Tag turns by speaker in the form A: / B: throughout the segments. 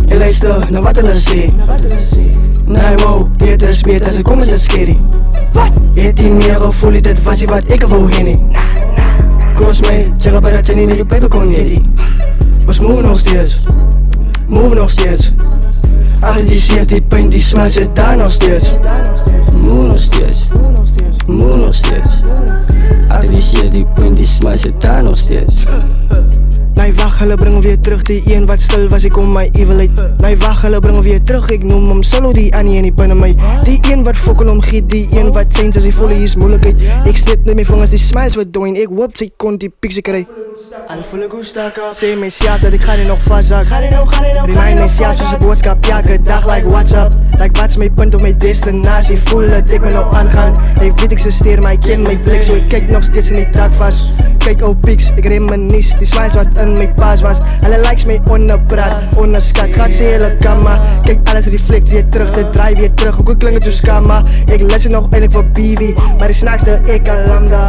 A: Jy luister na wat hulle sê. Nee wow, dit is beter, so kom is dit scary. Wat? Het nie meer gevoel, dit was nie wat ek wou heen nie. Cross my, check by dat jy nie die paper kon hê. Ons move nog steeds, move nog steeds. Achter die seer, die pijn, die smile zit daar nog steeds. Move nog steeds, move nog steeds. Achter die seer, die pijn, die smile zit daar nog steeds. Nee wacht, hulle bring weer terug, die een wat stil was, ek kom my evil uit. Nee wacht, hulle bring weer terug, ek noem hom solo, die Annie en die binne my. Die een wat fokken omgiet, die een wat zijn, as die volle hier is moeilijkheid. Ek snip net my vingers, die smiles wat doen, ek hoop sy kon die pixie kry. Al voel ek hoe stak af, sê my siat dat ek ga nie nog vastzak. Remind my siat soos een boodskap, elke dag like WhatsApp. Like wat's my punt op my destinasie, voel dat ek my nou aangaan. Ek weet ek sisteer, maar ek ken my blik, so ek kyk nog steeds in die dak vast. Kyk ou pieks, ek reminis, die smiles wat in my pas was. Hulle likes my onderpraat, onderskat, ga sê hulle kan maar. Kyk alles reflect weer terug, dit draai weer terug, ook klink het so skama. Ek luister nog eindelijk vir BB, maar die snaakste ek al lambda.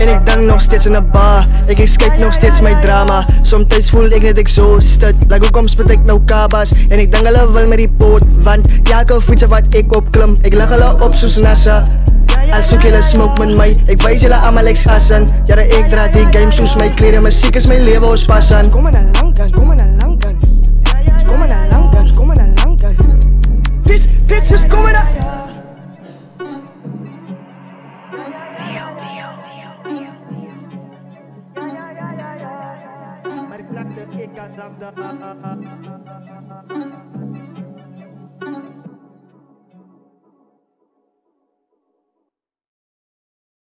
A: En ek dank nog steeds in 'n bar, ek escape nog steeds my drama. Somtyds voel ek net exhausted, like hoekom spit ek nou kabas. En ek dink hulle wil met die poot, want elke fietser wat ek opklim, ek lig hulle op soos NASA. Al soek julle smoke met my, ek wys julle allemaal like gassen. Jare ek dra die game soos my klede, muziek is my lewe, ons pas aan. Kom in 'n lang kant, kom in 'n lang kant. Kom in 'n lang kant, kom in 'n lang kant. Bitches, kom in 'n... Maar ik knapte, ik had lambda.